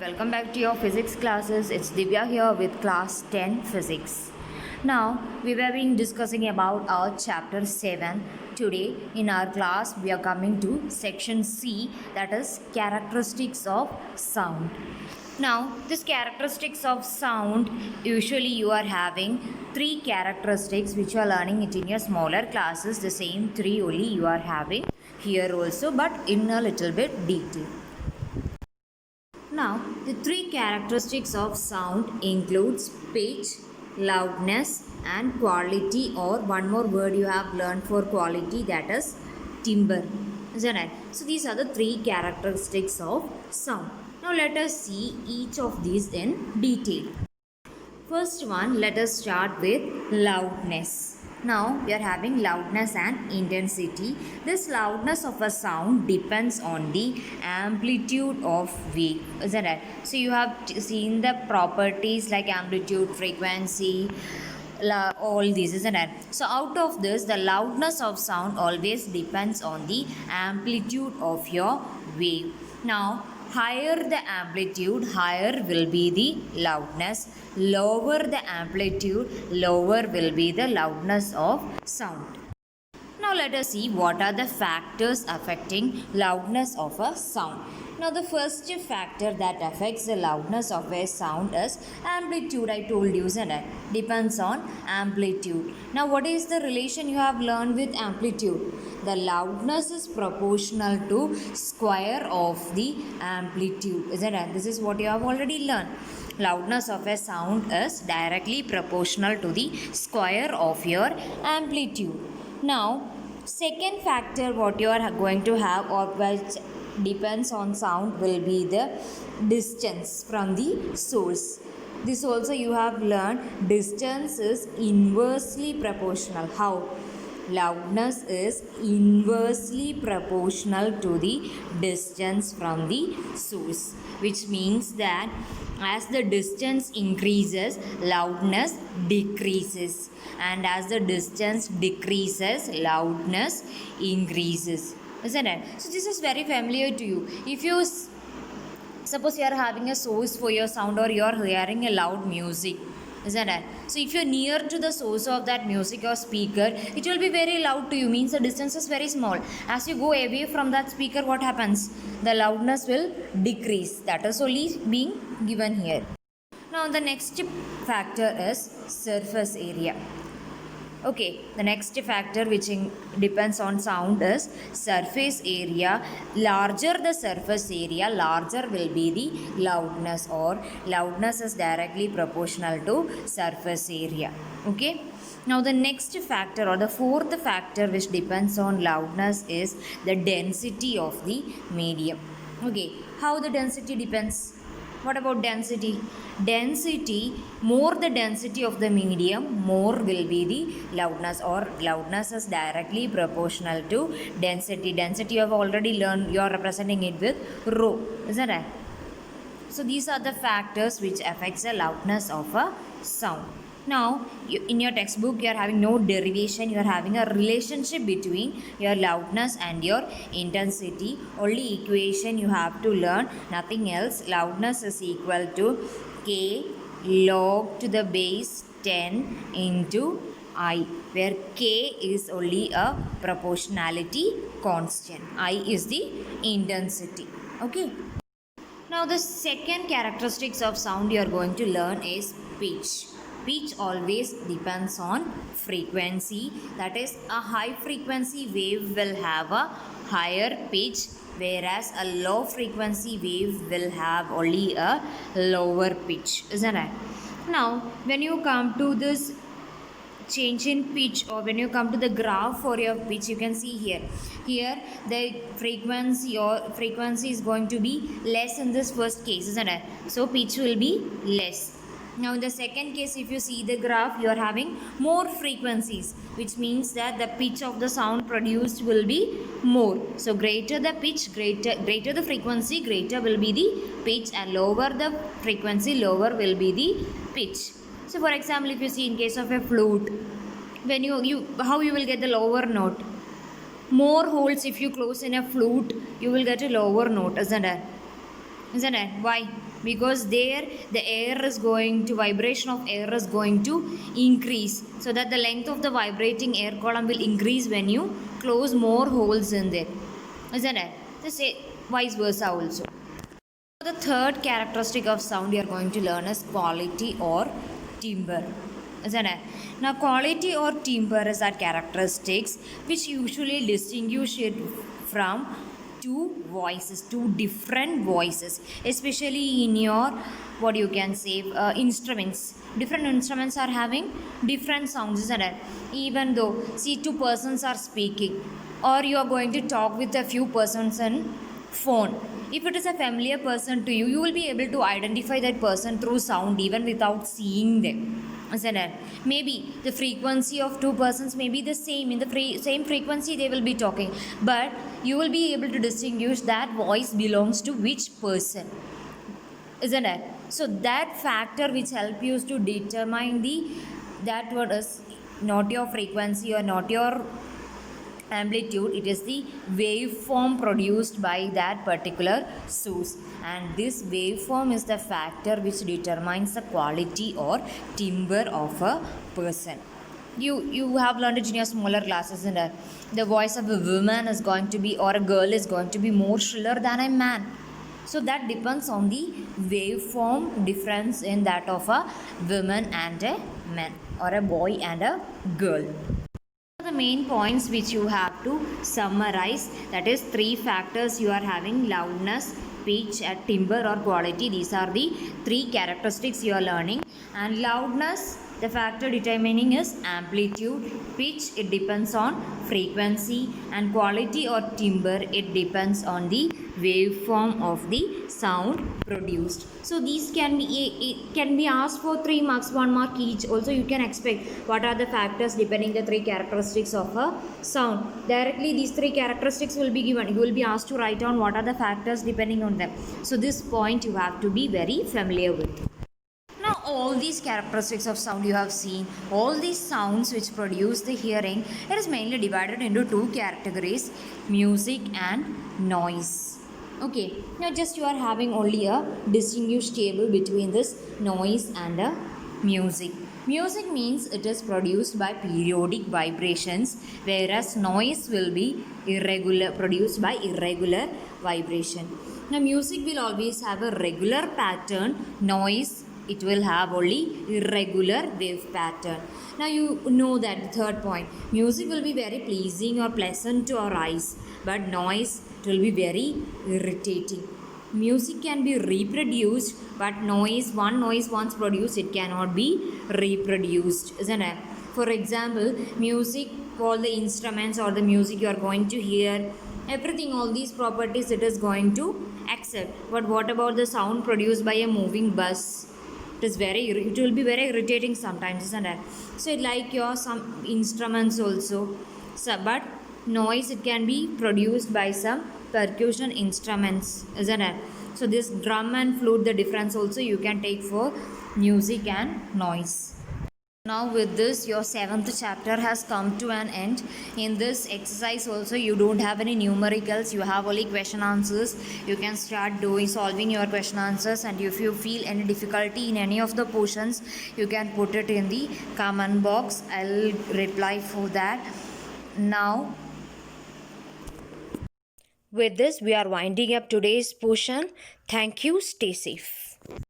welcome back to your physics classes. It's Divya here with class 10 physics. Now we have been discussing about our chapter 7. Today in our class we are coming to section C, that is characteristics of sound. Now this characteristics of sound, usually you are having 3 characteristics which you are learning it in your smaller classes. The same 3 only you are having here also, but in a little bit detail. Now, the 3 characteristics of sound includes pitch, loudness and quality, or one more word you have learned for quality, that is timbre. Isn't it? So, these are the 3 characteristics of sound. Now, let us see each of these in detail. First one, let us start with loudness. Now we are having loudness and intensity. This loudness of a sound depends on the amplitude of wave, isn't it? So you have seen the properties like amplitude, frequency, all these, isn't it? So out of this, the loudness of sound always depends on the amplitude of your wave. Now higher the amplitude, higher will be the loudness. Lower the amplitude, lower will be the loudness of sound. Now let us see what are the factors affecting loudness of a sound. Now the first factor that affects the loudness of a sound is amplitude. I told you, isn't it? Depends on amplitude. Now what is the relation you have learned with amplitude? The loudness is proportional to square of the amplitude, isn't it? This is what you have already learned. Loudness of a sound is directly proportional to the square of your amplitude. Now, second factor what you are going to have, or which depends on sound, will be the distance from the source. This also you have learned. Distance is inversely proportional. How? Loudness is inversely proportional to the distance from the source, which means that as the distance increases, loudness decreases, and as the distance decreases, loudness increases, isn't it? So this is very familiar to you. If you suppose you are having a source for your sound, or you are hearing a loud music, isn't it? So if you're near to the source of that music or speaker, it will be very loud to you, means the distance is very small. As you go away from that speaker, what happens? The loudness will decrease. That is only being given here. Now the next factor is surface area. Okay, the next factor which depends on sound is surface area. Larger the surface area, larger will be the loudness, or loudness is directly proportional to surface area. Okay. Now the next factor, or the fourth factor which depends on loudness, is the density of the medium. Okay, how the density depends? What about density? Density, more the density of the medium, more will be the loudness, or loudness is directly proportional to density. Density you have already learned, you are representing it with rho, isn't it? So these are the factors which affects the loudness of a sound. Now, in your textbook, you are having no derivation. You are having a relationship between your loudness and your intensity. Only equation you have to learn, nothing else. Loudness is equal to K log to the base 10 into I, where K is only a proportionality constant. I is the intensity. Okay. Now, the second characteristics of sound you are going to learn is pitch. Pitch always depends on frequency. That is, a high frequency wave will have a higher pitch, whereas a low frequency wave will have only a lower pitch, isn't it? Now, when you come to this change in pitch, or when you come to the graph for your pitch, you can see here the frequency is going to be less in this first case, isn't it? So pitch will be less. Now in the second case, if you see the graph, you are having more frequencies, which means that the pitch of the sound produced will be more. So greater the pitch, greater the frequency, greater will be the pitch, and lower the frequency, lower will be the pitch. So for example, if you see in case of a flute, when how you will get the lower note? More holes if you close in a flute, you will get a lower note, isn't it? Why? because there the air is going to, vibration of air is going to increase, so that the length of the vibrating air column will increase when you close more holes in there, isn't it? The say vice versa also. The third characteristic of sound we are going to learn is quality or timbre, isn't it? Now, quality or timbre is that characteristics which usually distinguish it from two different voices, especially in your, what you can say, instruments. Different instruments are having different sounds, isn't it? Even though, see, two persons are speaking, or you are going to talk with a few persons in phone. If it is a familiar person to you, you will be able to identify that person through sound even without seeing them. Isn't it? Maybe the frequency of two persons may be the same. In the same frequency, they will be talking, but you will be able to distinguish that voice belongs to which person. Isn't it? So that factor which help you to determine the, that what is not your frequency or not your amplitude, it is the waveform produced by that particular source, and this waveform is the factor which determines the quality or timbre of a person. You have learned it in your smaller classes, and the voice of a woman is going to be, or a girl is going to be more shriller than a man. So that depends on the waveform difference in that of a woman and a man, or a boy and a girl. The main points which you have to summarize, that is three factors you are having: loudness, pitch, and timbre or quality. These are the three characteristics you are learning. And loudness, the factor determining is amplitude. Pitch, it depends on frequency, and quality or timbre, it depends on the waveform of the sound produced. So these can be asked for 3 marks, 1 mark each. Also you can expect what are the factors depending the three characteristics of a sound. Directly these three characteristics will be given. You will be asked to write down what are the factors depending on them. So this point you have to be very familiar with. Now all these characteristics of sound you have seen, all these sounds which produce the hearing, it is mainly divided into two categories: music and noise. Okay, now just you are having only a distinguished table between this noise and a music. Music means it is produced by periodic vibrations, whereas noise will be irregular, produced by irregular vibration. Now music will always have a regular pattern, noise it will have only irregular wave pattern. Now you know that the third point, music will be very pleasing or pleasant to our eyes, but noise, it will be very irritating. Music can be reproduced, but noise, one noise once produced, it cannot be reproduced, isn't it? For example, music, all the instruments or the music you are going to hear, everything, all these properties it is going to accept. But what about the sound produced by a moving bus? It will be very irritating sometimes, isn't it? So like your some instruments also. So, but noise, it can be produced by some percussion instruments, isn't it? So this drum and flute, the difference also you can take for music and noise. Now with this, your 7th chapter has come to an end. In this exercise also you don't have any numericals, you have only question answers. You can start doing solving your question answers, and if you feel any difficulty in any of the portions, you can put it in the comment box. I'll reply for that. Now with this, we are winding up today's portion. Thank you. Stay safe.